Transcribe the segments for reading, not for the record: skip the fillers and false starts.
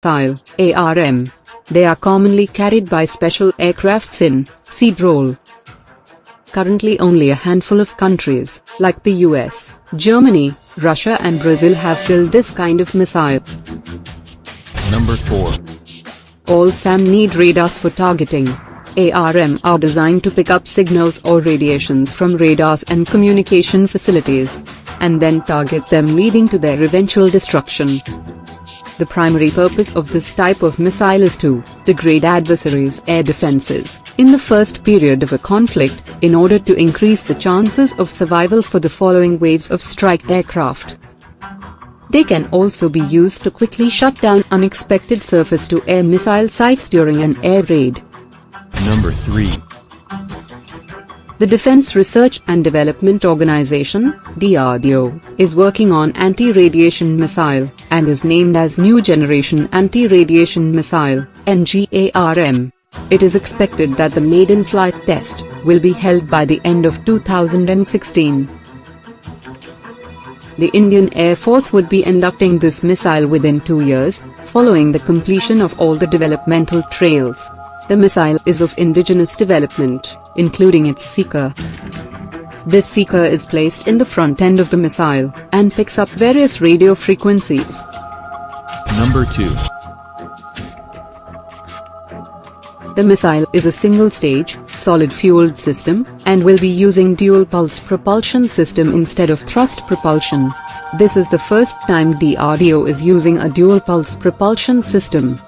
missile, ARM. They are commonly carried by special aircrafts in seed role. Currently only a handful of countries, like the US, Germany, Russia and Brazil have built this kind of missile. Number 4. All SAM need radars for targeting. ARM are designed to pick up signals or radiations from radars and communication facilities, and then target them, leading to their eventual destruction. The primary purpose of this type of missile is to degrade adversaries' air defenses in the first period of a conflict, in order to increase the chances of survival for the following waves of strike aircraft. They can also be used to quickly shut down unexpected surface-to-air missile sites during an air raid. Number 3. The Defense Research and Development Organization, DRDO, is working on anti-radiation missile, and is named as New Generation Anti-Radiation Missile, NGARM. It is expected that the maiden flight test will be held by the end of 2016. The Indian Air Force would be inducting this missile within 2 years, following the completion of all the developmental trails. The missile is of indigenous development, including its seeker. This seeker is placed in the front end of the missile, and picks up various radio frequencies. Number 2. The missile is a single-stage, solid-fueled system, and will be using dual-pulse propulsion system instead of thrust propulsion. This is the first time DRDO is using a dual-pulse propulsion system.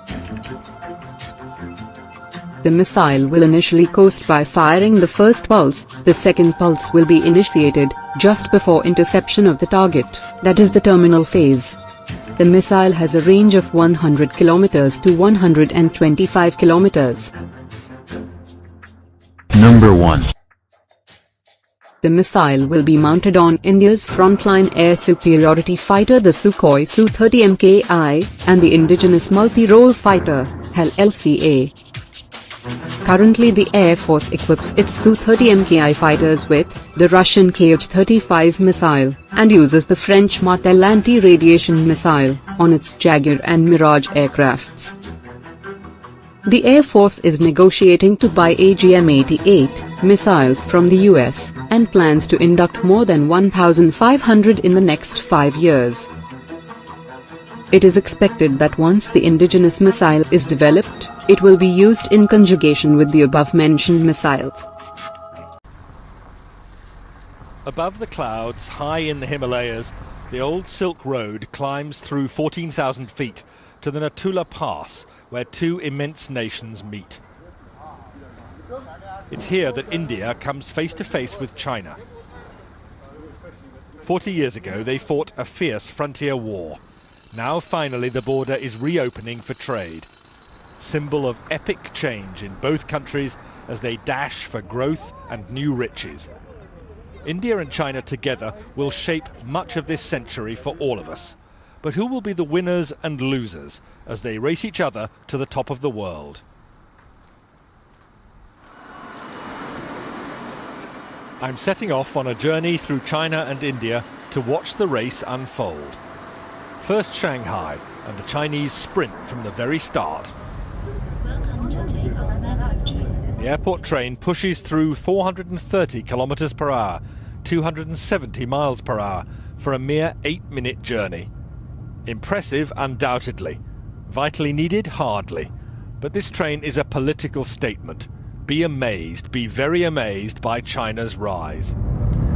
The missile will initially coast by firing the first pulse. The second pulse will be initiated just before interception of the target, that is the terminal phase. The missile has a range of 100 kilometers to 125 kilometers. Number 1. The missile will be mounted on India's frontline air superiority fighter, the Sukhoi Su-30 Mki, and the indigenous multi-role fighter, HAL-LCA. Currently the Air Force equips its Su-30 Mki fighters with the Russian Kh-35 missile, and uses the French Martel anti-radiation missile on its Jaguar and Mirage aircrafts. The Air Force is negotiating to buy AGM-88 missiles from the US, and plans to induct more than 1,500 in the next 5 years. It is expected that once the indigenous missile is developed, it will be used in conjugation with the above-mentioned missiles. Above the clouds, high in the Himalayas, the old Silk Road climbs through 14,000 feet to the Natula Pass, where two immense nations meet. It's here that India comes face to face with China. 40 years ago, they fought a fierce frontier war. Now finally the border is reopening for trade. Symbol of epic change in both countries as they dash for growth and new riches. India and China together will shape much of this century for all of us. But who will be the winners and losers as they race each other to the top of the world? I'm setting off on a journey through China and India to watch the race unfold. First Shanghai, and the Chinese sprint from the very start. Welcome to take on my country. The airport train pushes through 430 kilometers per hour, 270 miles per hour, for a mere 8-minute journey. Impressive, undoubtedly. Vitally needed, hardly. But this train is a political statement. Be amazed, be very amazed by China's rise.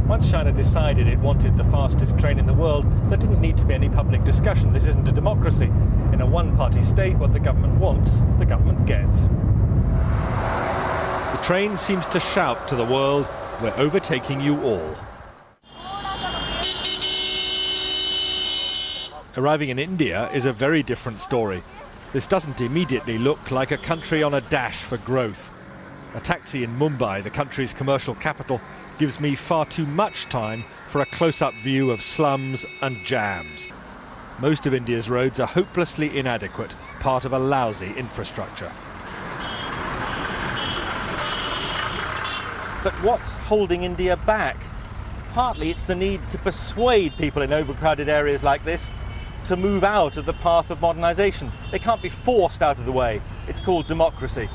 Once China decided it wanted the fastest train in the world, there didn't need to be any public discussion. This isn't a democracy. In a one-party state, what the government wants, the government gets. The train seems to shout to the world, "We're overtaking you all." Arriving in India is a very different story. This doesn't immediately look like a country on a dash for growth. A taxi in Mumbai, the country's commercial capital, gives me far too much time for a close-up view of slums and jams. Most of India's roads are hopelessly inadequate, part of a lousy infrastructure. But what's holding India back? Partly it's the need to persuade people in overcrowded areas like this. to move out of the path of modernization. They can't be forced out of the way. It's called democracy.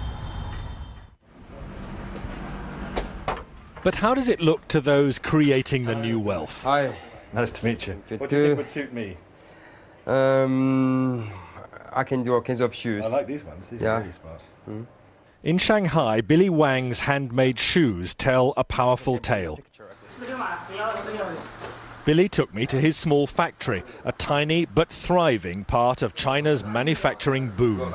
But how does it look to those creating the new wealth? Hi. Nice to meet you. What do you think would suit me? I can do all kinds of shoes. I like these ones. These are really smart. In Shanghai, Billy Wang's handmade shoes tell a powerful tale. Billy took me to his small factory, a tiny but thriving part of China's manufacturing boom.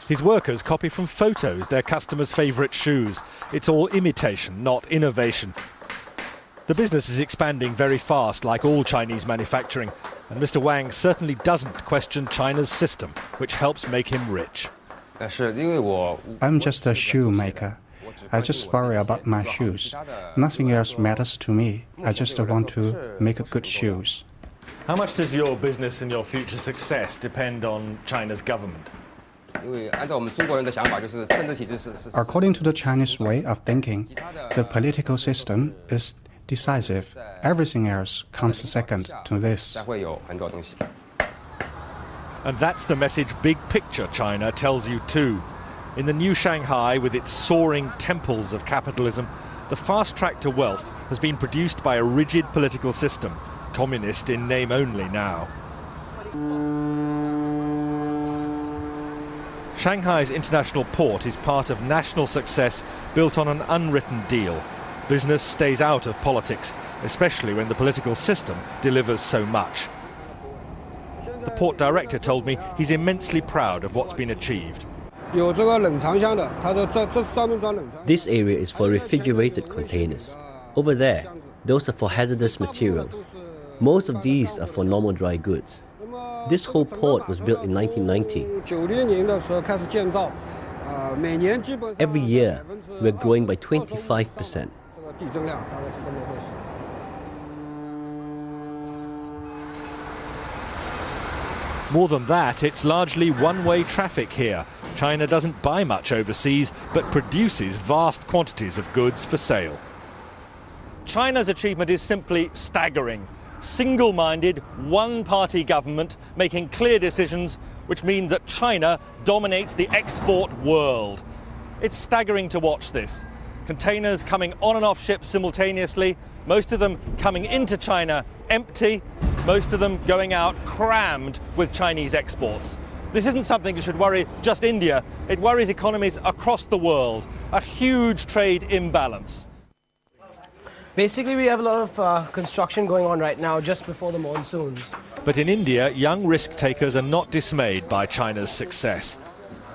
His workers copy from photos their customers' favourite shoes. It's all imitation, not innovation. The business is expanding very fast, like all Chinese manufacturing, and Mr. Wang certainly doesn't question China's system, which helps make him rich. I'm just a shoemaker. I just worry about my shoes. Nothing else matters to me. I just want to make good shoes. How much does your business and your future success depend on China's government? According to the Chinese way of thinking, the political system is decisive. Everything else comes second to this. And that's the message big picture China tells you too. In the new Shanghai, with its soaring temples of capitalism, the fast track to wealth has been produced by a rigid political system, communist in name only now. Shanghai's international port is part of national success built on an unwritten deal. Business stays out of politics, especially when the political system delivers so much. The port director told me he's immensely proud of what's been achieved. This area is for refrigerated containers. Over there, those are for hazardous materials. Most of these are for normal dry goods. This whole port was built in 1990. Every year, we're growing by 25%. More than that, it's largely one-way traffic here. China doesn't buy much overseas, but produces vast quantities of goods for sale. China's achievement is simply staggering. Single-minded, one-party government making clear decisions which mean that China dominates the export world. It's staggering to watch this. Containers coming on and off ships simultaneously, most of them coming into China empty, most of them going out crammed with Chinese exports. This isn't something that should worry just India, it worries economies across the world. A huge trade imbalance. Basically, we have a lot of construction going on right now just before the monsoons. But in India, young risk-takers are not dismayed by China's success.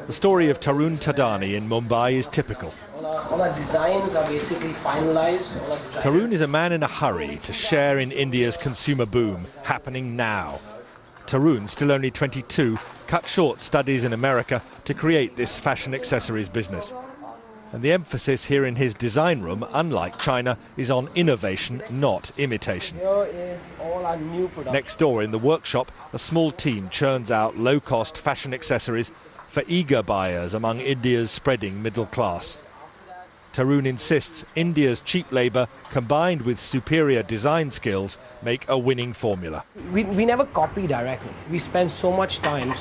The story of Tarun Tadani in Mumbai is typical. All our designs are basically finalized. Tarun is a man in a hurry to share in India's consumer boom, happening now. Tarun, still only 22, cut short studies in America to create this fashion accessories business. And the emphasis here in his design room, unlike China, is on innovation, not imitation. Here is all our new production. Next door in the workshop, a small team churns out low-cost fashion accessories for eager buyers among India's spreading middle class. Tarun insists India's cheap labour, combined with superior design skills, make a winning formula. We never copy directly. We spend so much time,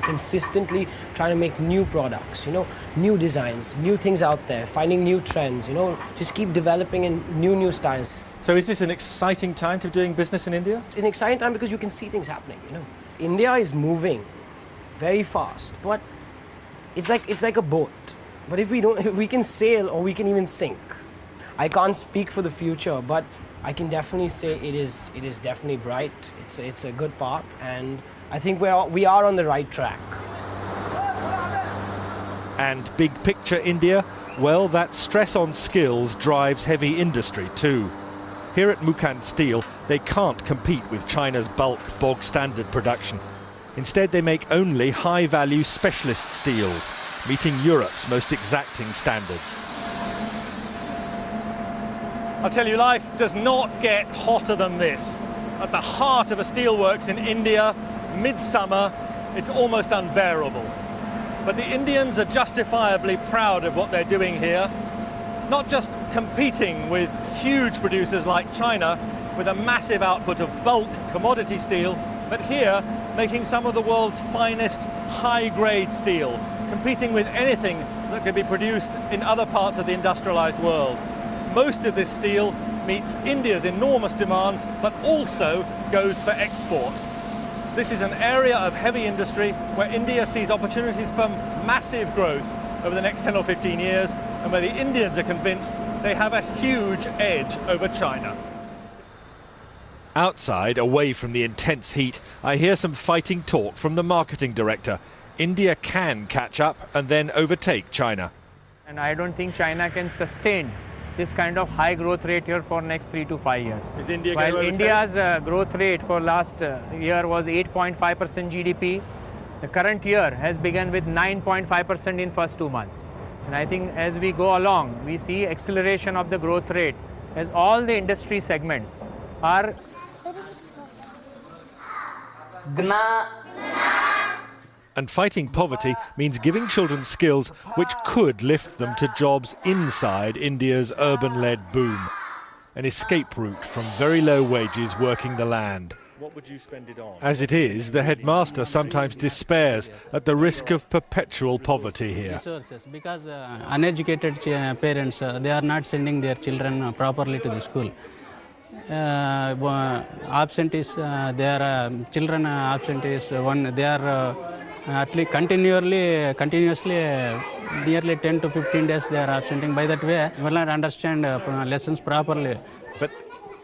consistently trying to make new products, new designs, new things out there, finding new trends, just keep developing in new styles. So is this an exciting time to be doing business in India? It's an exciting time because you can see things happening, India is moving very fast, but it's like a boat. But if we can sail or we can even sink. I can't speak for the future, but I can definitely say it is definitely bright. It's a good path, and I think we are on the right track. And big picture India? Well, that stress on skills drives heavy industry too. Here at Mukand Steel, they can't compete with China's bulk, bog standard production. Instead, they make only high-value specialist steels, meeting Europe's most exacting standards. I'll tell you, life does not get hotter than this. At the heart of a steelworks in India, midsummer, it's almost unbearable. But the Indians are justifiably proud of what they're doing here, not just competing with huge producers like China, with a massive output of bulk commodity steel, but here making some of the world's finest high-grade steel, competing with anything that could be produced in other parts of the industrialized world. Most of this steel meets India's enormous demands, but also goes for export. This is an area of heavy industry where India sees opportunities for massive growth over the next 10 or 15 years, and where the Indians are convinced they have a huge edge over China. Outside, away from the intense heat, I hear some fighting talk from the marketing director. India can catch up and then overtake China. And I don't think China can sustain this kind of high growth rate here for next 3 to 5 years. Is India While going to India's growth rate for last year was 8.5% GDP, the current year has begun with 9.5% in first 2 months. And I think as we go along, we see acceleration of the growth rate as all the industry segments are And fighting poverty means giving children skills which could lift them to jobs inside India's urban-led boom. An escape route from very low wages working the land. What would you spend it on? As it is, the headmaster sometimes despairs at the risk of perpetual poverty here. Resources, because uneducated parents, they are not sending their children properly to the school. Absentees, their children absentees, they are at least continuously nearly 10 to 15 days they are absenting. By that way, will not understand lessons properly. But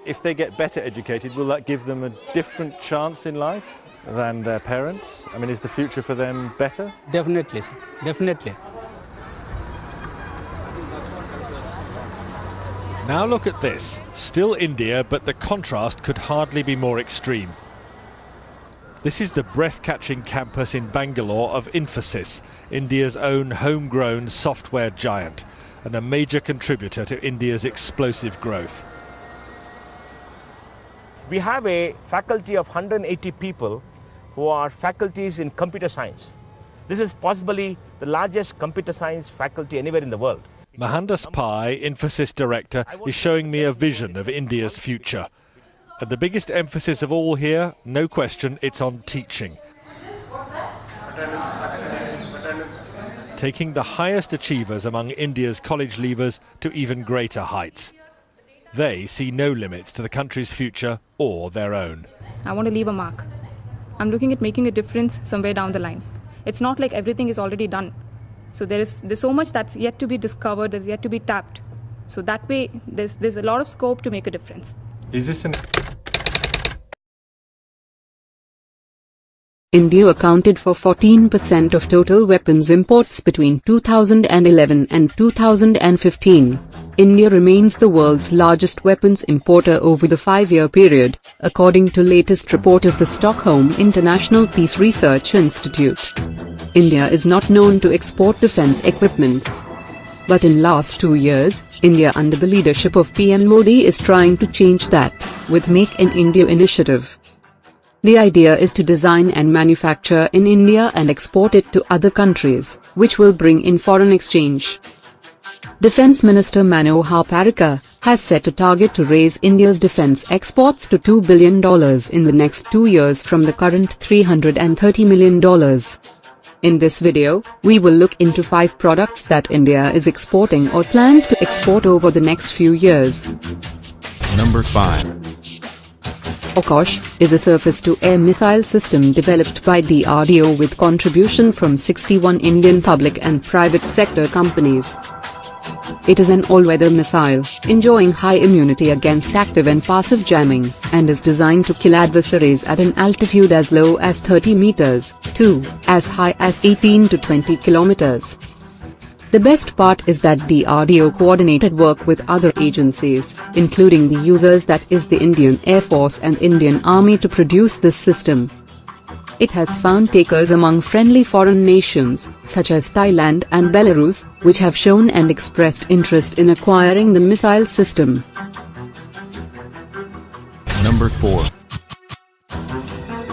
if they get better educated, will that give them a different chance in life than their parents? I mean, is the future for them better? Definitely, sir. Definitely. Now look at this. Still India, but the contrast could hardly be more extreme. This is the breath-catching campus in Bangalore of Infosys, India's own homegrown software giant, and a major contributor to India's explosive growth. We have a faculty of 180 people who are faculties in computer science. This is possibly the largest computer science faculty anywhere in the world. Mohandas Pai, Infosys director, is showing me a vision of India's future. And the biggest emphasis of all here, no question, it's on teaching. Taking the highest achievers among India's college leavers to even greater heights. They see no limits to the country's future or their own. I want to leave a mark. I'm looking at making a difference somewhere down the line. It's not like everything is already done. So there's so much that's yet to be discovered, there's yet to be tapped. So that way, there's a lot of scope to make a difference. Is this an... India accounted for 14% of total weapons imports between 2011 and 2015. India remains the world's largest weapons importer over the 5-year period, according to latest report of the Stockholm International Peace Research Institute. India is not known to export defense equipments. But in last 2 years, India under the leadership of PM Modi is trying to change that, with Make in India initiative. The idea is to design and manufacture in India and export it to other countries, which will bring in foreign exchange. Defense Minister Manohar Parrikar has set a target to raise India's defense exports to $2 billion in the next 2 years from the current $330 million. In this video, we will look into 5 products that India is exporting or plans to export over the next few years. Number 5. Akash is a surface-to-air missile system developed by DRDO with contribution from 61 Indian public and private sector companies. It is an all-weather missile, enjoying high immunity against active and passive jamming, and is designed to kill adversaries at an altitude as low as 30 meters, to as high as 18 to 20 kilometers. The best part is that DRDO coordinated work with other agencies, including the users, that is the Indian Air Force and Indian Army, to produce this system. It has found takers among friendly foreign nations, such as Thailand and Belarus, which have shown and expressed interest in acquiring the missile system. Number 4.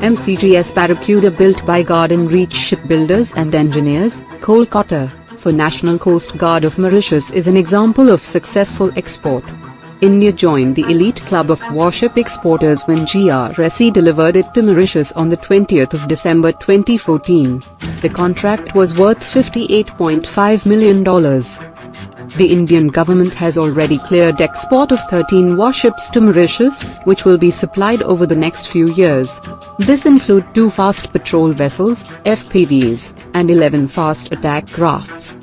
MCGS Barracuda, built by Garden Reach Shipbuilders and Engineers, Kolkata, for National Coast Guard of Mauritius, is an example of successful export. India joined the elite club of warship exporters when GRSE delivered it to Mauritius on the 20th of December 2014. The contract was worth $58.5 million. The Indian government has already cleared export of 13 warships to Mauritius, which will be supplied over the next few years. This include 2 fast patrol vessels, FPVs, and 11 fast attack crafts.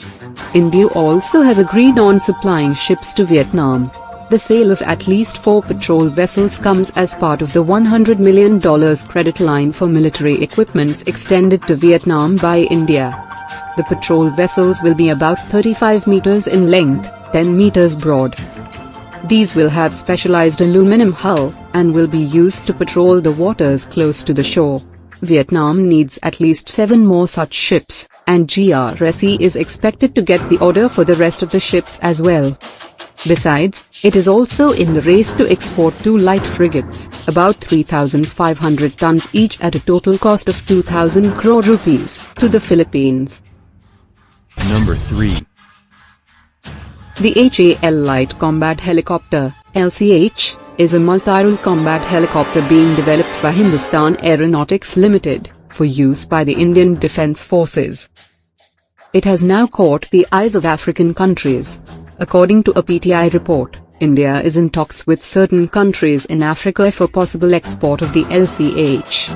India also has agreed on supplying ships to Vietnam. The sale of at least 4 patrol vessels comes as part of the $100 million credit line for military equipments extended to Vietnam by India. The patrol vessels will be about 35 meters in length, 10 meters broad. These will have specialized aluminum hull, and will be used to patrol the waters close to the shore. Vietnam needs at least 7 more such ships, and GRSE is expected to get the order for the rest of the ships as well. Besides, it is also in the race to export 2 light frigates, about 3,500 tons each at a total cost of 2,000 crore rupees, to the Philippines. Number 3. The HAL Light Combat Helicopter, LCH, is a multi-role combat helicopter being developed by Hindustan Aeronautics Limited, for use by the Indian Defence Forces. It has now caught the eyes of African countries. According to a PTI report, India is in talks with certain countries in Africa for possible export of the LCH.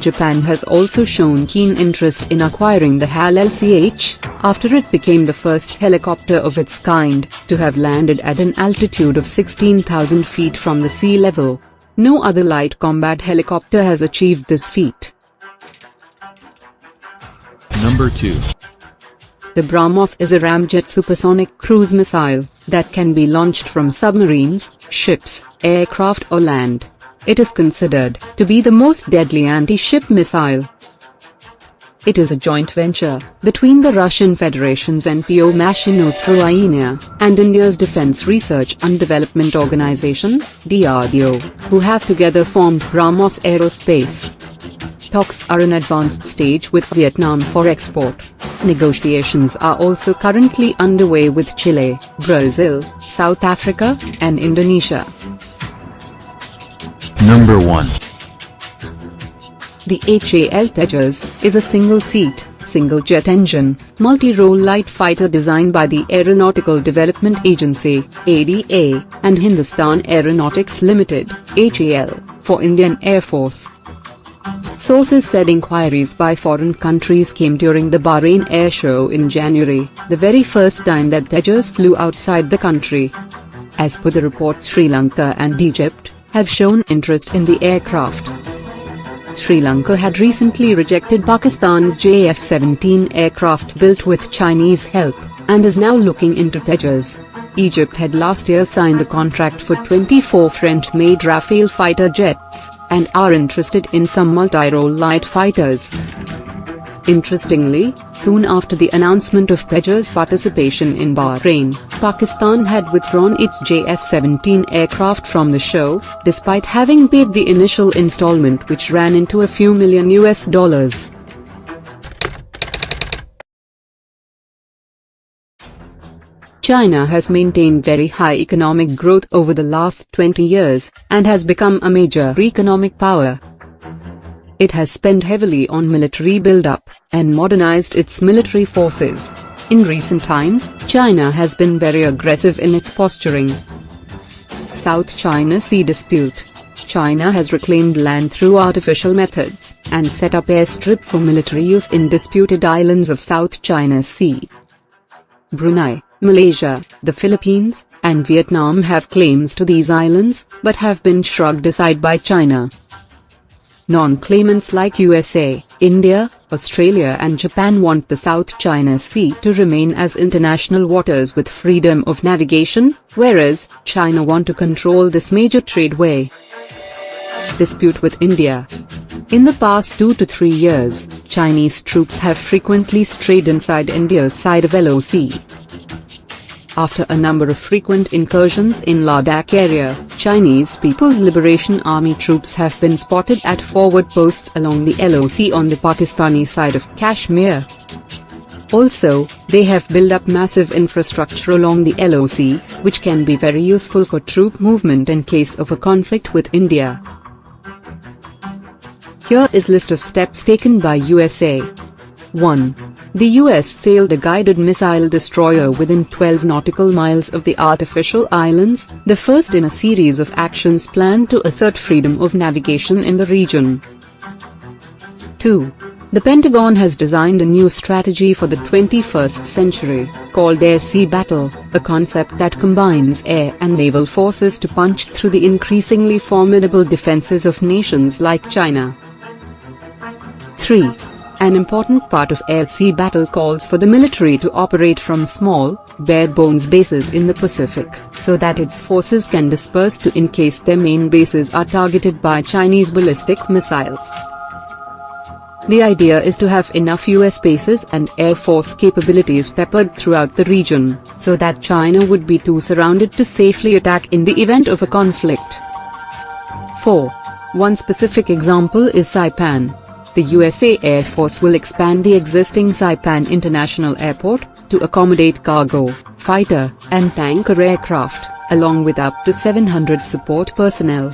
Japan has also shown keen interest in acquiring the HAL LCH, after it became the first helicopter of its kind to have landed at an altitude of 16,000 feet from the sea level. No other light combat helicopter has achieved this feat. Number 2. The BrahMos is a ramjet supersonic cruise missile that can be launched from submarines, ships, aircraft or land. It is considered to be the most deadly anti-ship missile. It is a joint venture between the Russian Federation's NPO Mashinostroyenia and India's Defence Research and Development Organization, DRDO, who have together formed BrahMos Aerospace. Talks are in advanced stage with Vietnam for export. Negotiations are also currently underway with Chile, Brazil, South Africa, and Indonesia. Number 1. The HAL Tejas is a single-seat, single-jet engine, multi-role light fighter designed by the Aeronautical Development Agency, ADA, and Hindustan Aeronautics Limited, HAL, for Indian Air Force. Sources said inquiries by foreign countries came during the Bahrain Air Show in January, the very first time that Tejas flew outside the country. As per the report, Sri Lanka and Egypt have shown interest in the aircraft. Sri Lanka had recently rejected Pakistan's JF-17 aircraft built with Chinese help, and is now looking into Tejas. Egypt had last year signed a contract for 24 French-made Rafale fighter jets, and are interested in some multi-role light fighters. Interestingly, soon after the announcement of Tejas' participation in Bahrain, Pakistan had withdrawn its JF-17 aircraft from the show, despite having paid the initial installment, which ran into a few million $. China has maintained very high economic growth over the last 20 years, and has become a major economic power. It has spent heavily on military build-up, and modernized its military forces. In recent times, China has been very aggressive in its posturing. South China Sea dispute. China has reclaimed land through artificial methods, and set up airstrip for military use in disputed islands of South China Sea. Brunei, Malaysia, the Philippines, and Vietnam have claims to these islands, but have been shrugged aside by China. Non-claimants like USA, India, Australia and Japan want the South China Sea to remain as international waters with freedom of navigation, whereas China want to control this major tradeway. Dispute with India. In the past 2 to 3 years, Chinese troops have frequently strayed inside India's side of LOC. After a number of frequent incursions in Ladakh area, Chinese People's Liberation Army troops have been spotted at forward posts along the LOC on the Pakistani side of Kashmir. Also, they have built up massive infrastructure along the LOC, which can be very useful for troop movement in case of a conflict with India. Here is list of steps taken by USA. 1. The US sailed a guided missile destroyer within 12 nautical miles of the artificial islands, the first in a series of actions planned to assert freedom of navigation in the region. 2. The Pentagon has designed a new strategy for the 21st century, called Air-Sea Battle, a concept that combines air and naval forces to punch through the increasingly formidable defenses of nations like China. 3. An important part of Air-Sea Battle calls for the military to operate from small, bare-bones bases in the Pacific, so that its forces can disperse to in case their main bases are targeted by Chinese ballistic missiles. The idea is to have enough US bases and Air Force capabilities peppered throughout the region, so that China would be too surrounded to safely attack in the event of a conflict. 4. One specific example is Saipan. The USA Air Force will expand the existing Saipan International Airport to accommodate cargo, fighter, and tanker aircraft, along with up to 700 support personnel.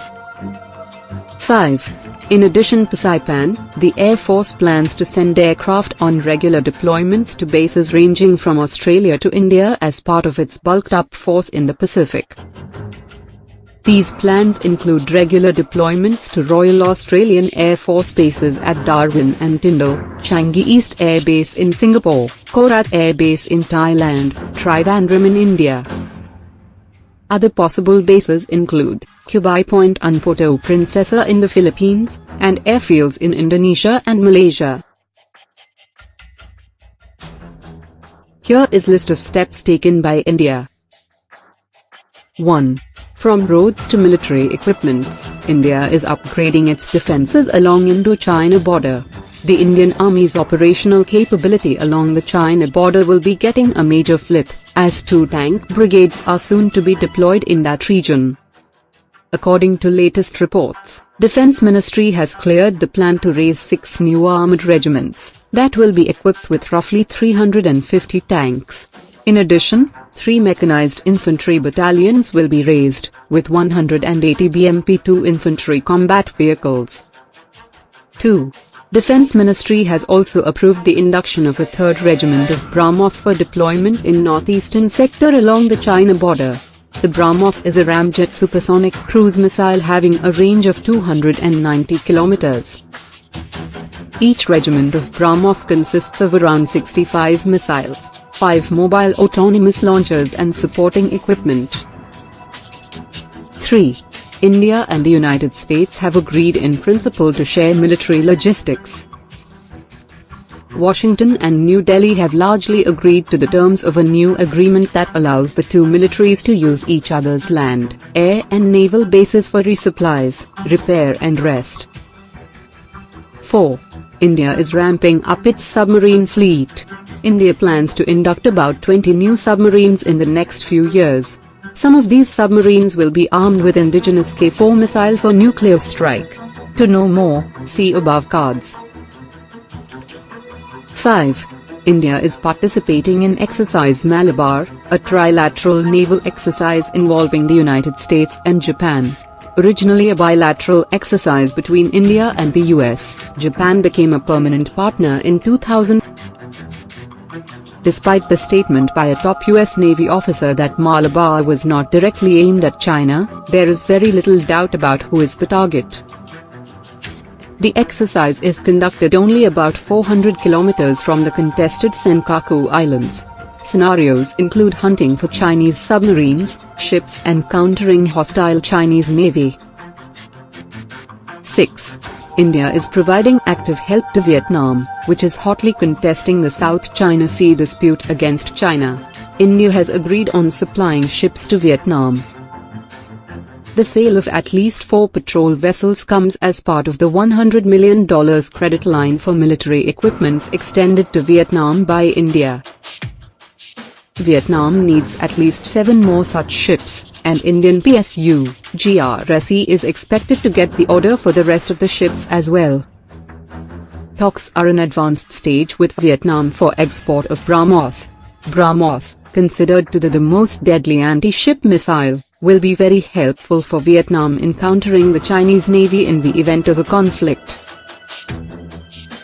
5. In addition to Saipan, the Air Force plans to send aircraft on regular deployments to bases ranging from Australia to India as part of its bulked-up force in the Pacific. These plans include regular deployments to Royal Australian Air Force bases at Darwin and Tyndall, Changi East Air Base in Singapore, Korat Air Base in Thailand, Trivandrum in India. Other possible bases include Kubai Point and Puerto Princesa in the Philippines, and airfields in Indonesia and Malaysia. Here is list of steps taken by India. 1. From roads to military equipments, India is upgrading its defenses along Indo-China border. The Indian Army's operational capability along the China border will be getting a major flip, as 2 tank brigades are soon to be deployed in that region. According to latest reports, Defense Ministry has cleared the plan to raise 6 new armored regiments, that will be equipped with roughly 350 tanks. In addition, 3 mechanized infantry battalions will be raised, with 180 BMP-2 infantry combat vehicles. 2. Defense Ministry has also approved the induction of a 3rd regiment of BrahMos for deployment in northeastern sector along the China border. The BrahMos is a ramjet supersonic cruise missile having a range of 290 kilometers. Each regiment of BrahMos consists of around 65 missiles, 5 mobile autonomous launchers and supporting equipment. 3. India and the United States have agreed in principle to share military logistics. Washington and New Delhi have largely agreed to the terms of a new agreement that allows the 2 militaries to use each other's land, air and naval bases for resupplies, repair and rest. 4. India is ramping up its submarine fleet. India plans to induct about 20 new submarines in the next few years. Some of these submarines will be armed with indigenous K-4 missile for nuclear strike. To know more, see above cards. 5. India is participating in Exercise Malabar, a trilateral naval exercise involving the United States and Japan. Originally a bilateral exercise between India and the US, Japan became a permanent partner in 2000. Despite the statement by a top US Navy officer that Malabar was not directly aimed at China, there is very little doubt about who is the target. The exercise is conducted only about 400 kilometers from the contested Senkaku Islands. Scenarios include hunting for Chinese submarines, ships and countering hostile Chinese Navy. 6. India is providing active help to Vietnam, which is hotly contesting the South China Sea dispute against China. India has agreed on supplying ships to Vietnam. The sale of at least 4 patrol vessels comes as part of the $100 million credit line for military equipments extended to Vietnam by India. Vietnam needs at least 7 more such ships, and Indian PSU, GRSE is expected to get the order for the rest of the ships as well. Talks are in advanced stage with Vietnam for export of BrahMos. BrahMos, considered to be the most deadly anti-ship missile, will be very helpful for Vietnam in countering the Chinese Navy in the event of a conflict.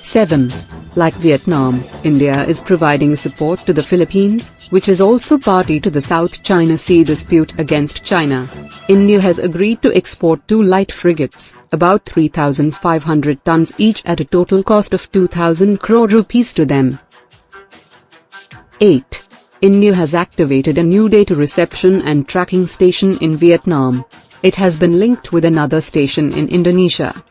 7. Like Vietnam, India is providing support to the Philippines, which is also party to the South China Sea dispute against China. India has agreed to export 2 light frigates, about 3,500 tons each at a total cost of 2,000 crore rupees to them. 8. India has activated a new data reception and tracking station in Vietnam. It has been linked with another station in Indonesia.